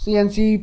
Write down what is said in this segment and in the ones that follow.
CNC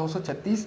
236,